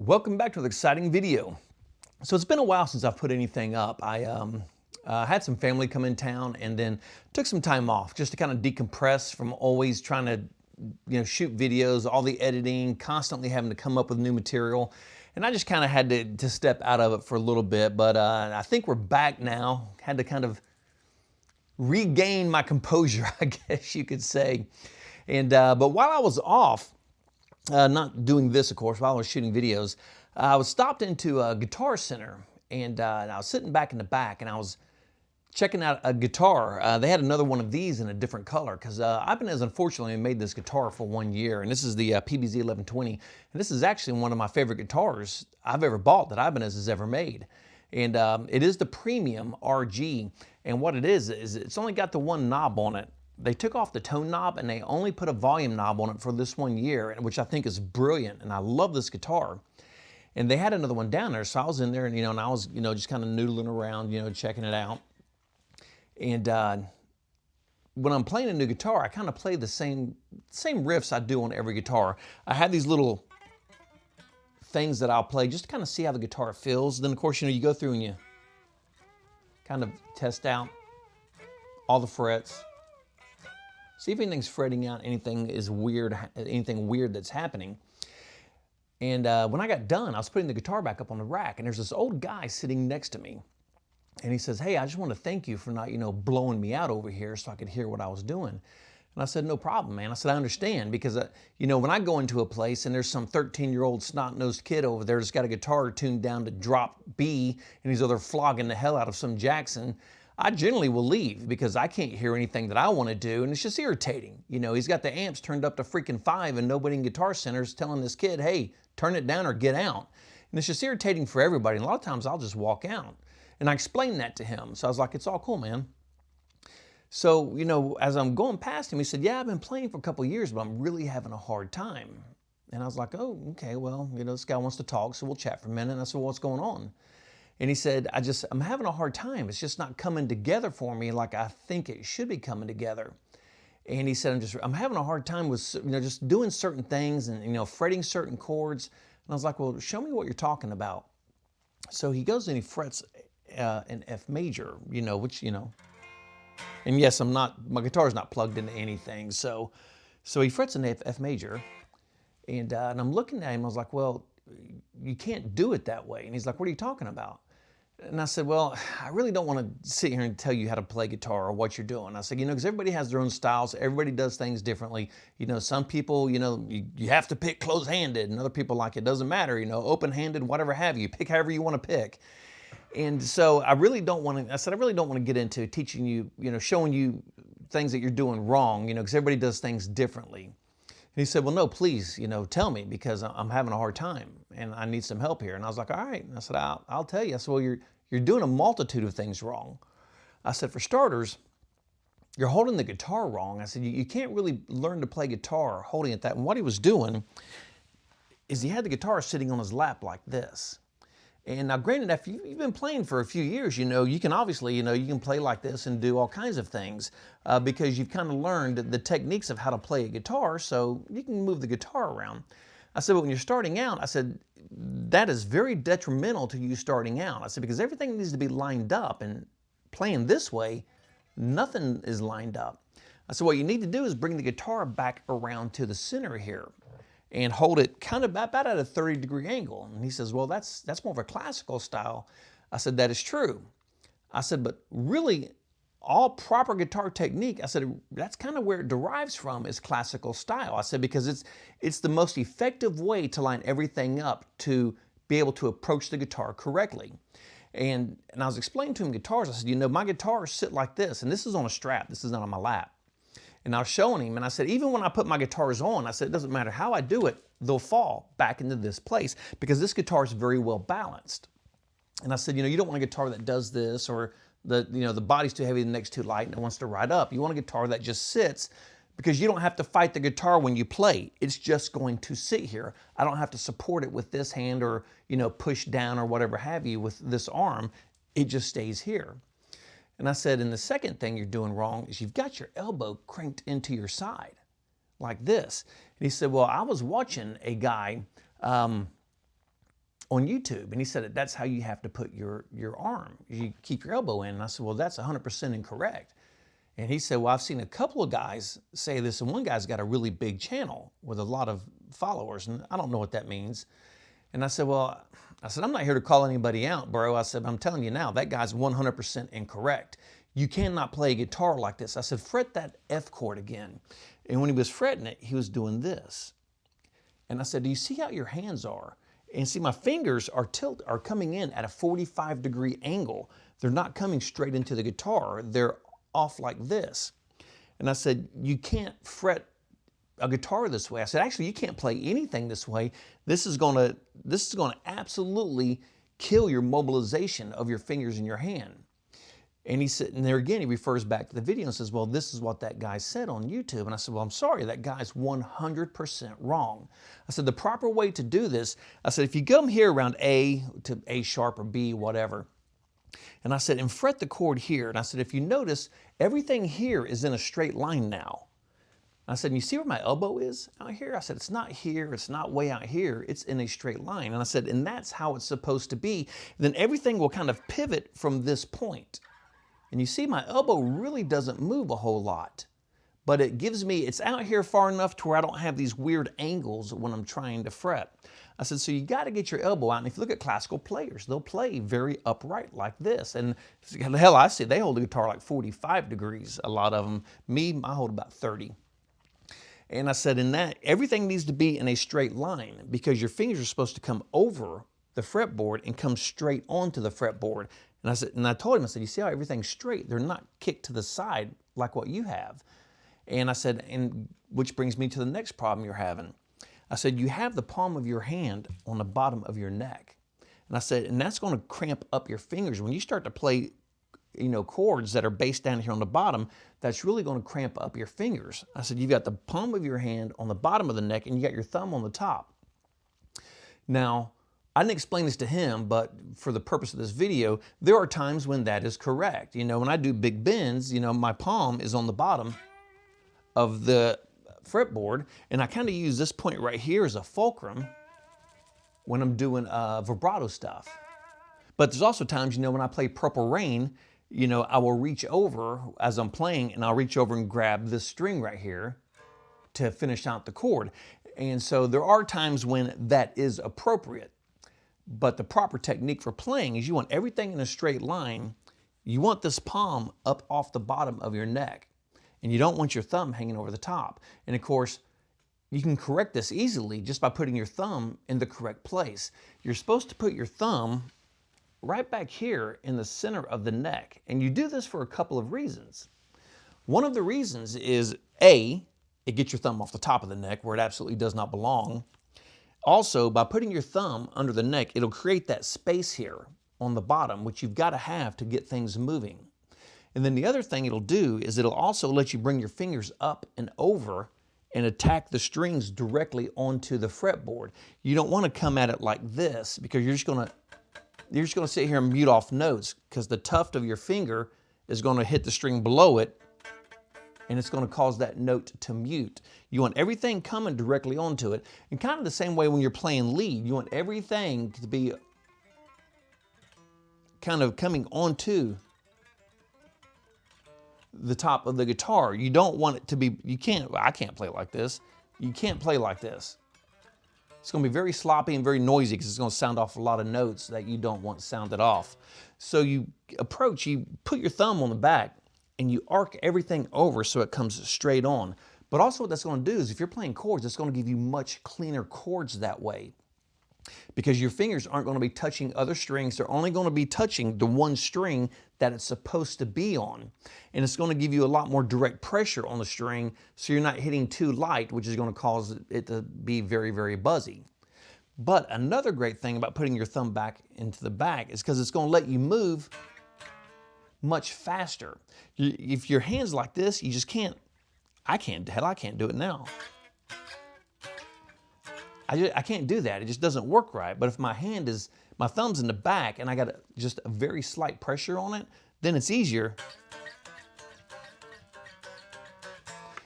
Welcome back to an exciting video. So it's been a while since I've put anything up. I had some family come in town and then took some time off just to kind of decompress from always trying to shoot videos, all the editing, constantly having to come up with new material. And I just kind of had to step out of it for a little bit, but I think we're back now. Had to kind of regain my composure, I guess you could say. And but while I was off, not doing this, of course, while I was shooting videos, I was stopped into a Guitar Center, and I was sitting back in the back, and I was checking out a guitar. They had another one of these in a different color, because Ibanez unfortunately made this guitar for 1 year, and this is the PBZ 1120, and this is actually one of my favorite guitars I've ever bought that Ibanez has ever made. And it is the Premium RG, and what it is it's only got the one knob on it. They took off the tone knob and they only put a volume knob on it for this 1 year, which I think is brilliant, and I love this guitar. And they had another one down there, so I was in there and and I was just kind of noodling around, checking it out. And when I'm playing a new guitar, I kind of play the same riffs I do on every guitar. I have these little things that I'll play just to kind of see how the guitar feels. Then of course, you go through and you kind of test out all the frets. See if anything's fretting out, anything weird that's happening. And when I got done, I was putting the guitar back up on the rack, and there's this old guy sitting next to me. And he says, "Hey, I just want to thank you for not, blowing me out over here so I could hear what I was doing." And I said, "No problem, man." I said, "I understand, because, when I go into a place and there's some 13-year-old snot-nosed kid over there that's got a guitar tuned down to drop B, and he's over there flogging the hell out of some Jackson, I generally will leave because I can't hear anything that I want to do, and it's just irritating. He's got the amps turned up to freaking 5, and nobody in Guitar Center is telling this kid, 'Hey, turn it down or get out.' And it's just irritating for everybody, and a lot of times I'll just walk out." And I explained that to him. So I was like, "It's all cool, man." So, as I'm going past him, he said, "Yeah, I've been playing for a couple of years, but I'm really having a hard time." And I was like, "Oh, okay, well, this guy wants to talk, so we'll chat for a minute." And I said, "Well, what's going on?" And he said, I'm having a hard time. It's just not coming together for me like I think it should be coming together." And he said, I'm having a hard time with, just doing certain things and, fretting certain chords." And I was like, "Well, show me what you're talking about." So he goes and he frets an F major, and yes, my guitar's not plugged into anything. So he frets an F major, and I'm looking at him. I was like, "Well, you can't do it that way." And he's like, "What are you talking about?" And I said, "Well, I really don't want to sit here and tell you how to play guitar or what you're doing." I said, because everybody has their own styles. Everybody does things differently. Some people, you have to pick close-handed, and other people like it doesn't matter, open-handed, whatever have you. Pick however you want to pick. And so I really don't want to get into teaching you, showing you things that you're doing wrong, because everybody does things differently. And he said, "Well, no, please, tell me, because I'm having a hard time and I need some help here." And I was like, "All right." And I said, I'll tell you." I said, "Well, you're doing a multitude of things wrong." I said, "For starters, you're holding the guitar wrong." I said, you can't really learn to play guitar holding it that." And what he was doing is he had the guitar sitting on his lap like this. And now, granted, if you've been playing for a few years, you can obviously, you can play like this and do all kinds of things because you've kind of learned the techniques of how to play a guitar, so you can move the guitar around. I said, "But when you're starting out," I said, "that is very detrimental to you starting out." I said, "Because everything needs to be lined up, and playing this way, nothing is lined up." I said, "What you need to do is bring the guitar back around to the center here and hold it kind of about at a 30-degree angle." And he says, "Well, that's more of a classical style." I said, "That is true." I said, "But really, all proper guitar technique," I said, "that's kind of where it derives from, is classical style." I said, "Because it's the most effective way to line everything up to be able to approach the guitar correctly." And I was explaining to him guitars. I said, "My guitars sit like this, and this is on a strap. This is not on my lap." And I was showing him, and I said, "Even when I put my guitars on," I said, "it doesn't matter how I do it, they'll fall back into this place because this guitar is very well balanced." And I said, "You don't want a guitar that does this, or the body's too heavy, the neck's too light, and it wants to ride up. You want a guitar that just sits, because you don't have to fight the guitar when you play. It's just going to sit here. I don't have to support it with this hand or, push down or whatever have you with this arm. It just stays here." And I said, "And the second thing you're doing wrong is you've got your elbow cranked into your side like this." And he said, "Well, I was watching a guy on YouTube. And he said that's how you have to put your arm. You keep your elbow in. And I said, well, that's 100% incorrect. And he said, well, I've seen a couple of guys say this, and one guy's got a really big channel with a lot of followers, and I don't know what that means. And I said, well, I'm not here to call anybody out, bro. I said, I'm telling you now, that guy's 100% incorrect. You cannot play a guitar like this. I said, fret that F chord again. And when he was fretting it, he was doing this. And I said, do you see how your hands are? And see, my fingers are coming in at a 45-degree angle. They're not coming straight into the guitar. They're off like this. And I said, you can't fret a guitar this way. I said, actually, you can't play anything this way. This is gonna absolutely kill your mobilization of your fingers in your hand. And he said, and there again, he refers back to the video and says, well, this is what that guy said on YouTube. And I said, well, I'm sorry, that guy's 100% wrong. I said, the proper way to do this, I said, if you come here around A to A sharp or B, whatever, and I said, and fret the chord here. And I said, if you notice, everything here is in a straight line now. I said, and you see where my elbow is out here? I said, it's not here, it's not way out here, it's in a straight line. And I said, and that's how it's supposed to be. Then everything will kind of pivot from this point. And you see my elbow really doesn't move a whole lot, but it gives me, it's out here far enough to where I don't have these weird angles when I'm trying to fret. I said, so you got to get your elbow out. And if you look at classical players, they'll play very upright like this. And hell, I see they hold the guitar like 45 degrees, a lot of them. Me, I hold about 30. And I said, in that, everything needs to be in a straight line because your fingers are supposed to come over the fretboard and come straight onto the fretboard. And I said, and I told him, I said, you see how everything's straight? They're not kicked to the side like what you have. And I said, and which brings me to the next problem you're having. I said, you have the palm of your hand on the bottom of your neck. And I said, and that's going to cramp up your fingers. When you start to play, chords that are based down here on the bottom, that's really going to cramp up your fingers. I said, you've got the palm of your hand on the bottom of the neck and you got your thumb on the top. Now, I didn't explain this to him, but for the purpose of this video, there are times when that is correct. When I do big bends, my palm is on the bottom of the fretboard, and I kind of use this point right here as a fulcrum when I'm doing vibrato stuff. But there's also times, when I play Purple Rain, I will reach over as I'm playing, and I'll reach over and grab this string right here to finish out the chord. And so there are times when that is appropriate. But the proper technique for playing is you want everything in a straight line. You want this palm up off the bottom of your neck. And you don't want your thumb hanging over the top. And of course, you can correct this easily just by putting your thumb in the correct place. You're supposed to put your thumb right back here in the center of the neck. And you do this for a couple of reasons. One of the reasons is A, it gets your thumb off the top of the neck where it absolutely does not belong. Also, by putting your thumb under the neck, it'll create that space here on the bottom, which you've got to have to get things moving. And then the other thing it'll do is it'll also let you bring your fingers up and over and attack the strings directly onto the fretboard. You don't want to come at it like this because you're just going to sit here and mute off notes because the tuft of your finger is going to hit the string below it and it's going to cause that note to mute. You want everything coming directly onto it. And kind of the same way when you're playing lead, you want everything to be kind of coming onto the top of the guitar. You don't want it to be, I can't play like this. You can't play like this. It's going to be very sloppy and very noisy because it's going to sound off a lot of notes that you don't want sounded off. So you put your thumb on the back and you arc everything over so it comes straight on. But also what that's going to do is if you're playing chords, it's going to give you much cleaner chords that way. Because your fingers aren't going to be touching other strings. They're only going to be touching the one string that it's supposed to be on. And it's going to give you a lot more direct pressure on the string so you're not hitting too light, which is going to cause it to be very, very buzzy. But another great thing about putting your thumb back into the back is because it's going to let you move much faster. If your hand's like this, you just can't. I can't do it now. I can't do that. It just doesn't work right. But if my thumb's in the back and I got just a very slight pressure on it, then it's easier.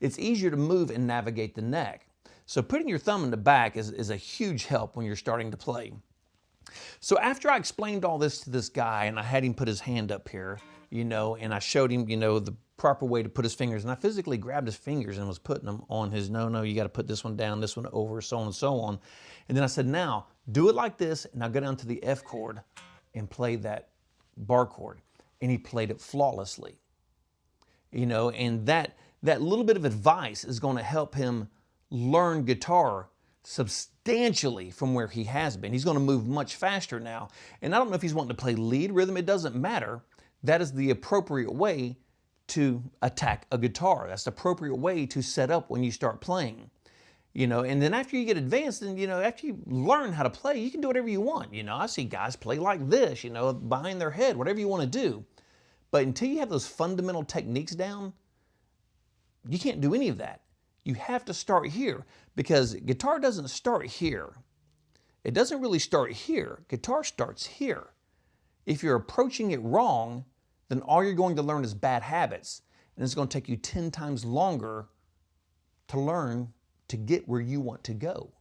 It's easier to move and navigate the neck. So putting your thumb in the back is a huge help when you're starting to play. So after I explained all this to this guy and I had him put his hand up here, and I showed him, the proper way to put his fingers, and I physically grabbed his fingers and was putting them on his, no, you got to put this one down, this one over, so on and so on. And then I said, now do it like this, and now go down to the F chord and play that bar chord. And he played it flawlessly. And that little bit of advice is going to help him learn guitar substantially from where he has been. He's going to move much faster now. And I don't know if he's wanting to play lead rhythm. It doesn't matter. That is the appropriate way to attack a guitar. That's the appropriate way to set up when you start playing. And then after you get advanced and, after you learn how to play, you can do whatever you want. I see guys play like this, behind their head, whatever you want to do. But until you have those fundamental techniques down, you can't do any of that. You have to start here, because guitar doesn't start here. It doesn't really start here. Guitar starts here. If you're approaching it wrong, then all you're going to learn is bad habits. And it's going to take you 10 times longer to learn to get where you want to go.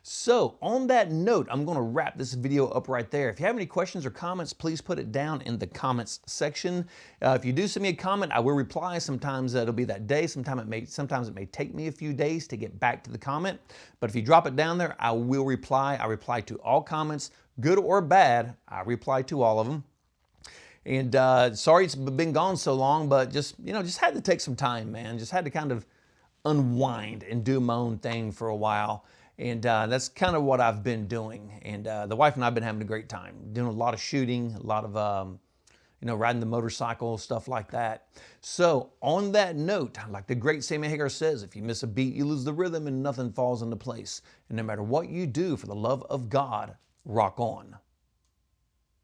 So on that note, I'm going to wrap this video up right there. If you have any questions or comments, please put it down in the comments section. If you do send me a comment, I will reply. Sometimes it'll be that day. Sometimes it may take me a few days to get back to the comment. But if you drop it down there, I will reply. I reply to all comments, good or bad. I reply to all of them. And sorry it's been gone so long, but just had to take some time, man. Just had to kind of unwind and do my own thing for a while. And that's kind of what I've been doing. And the wife and I have been having a great time, doing a lot of shooting, a lot of, riding the motorcycle, stuff like that. So on that note, like the great Sammy Hagar says, if you miss a beat, you lose the rhythm and nothing falls into place. And no matter what you do, for the love of God, rock on.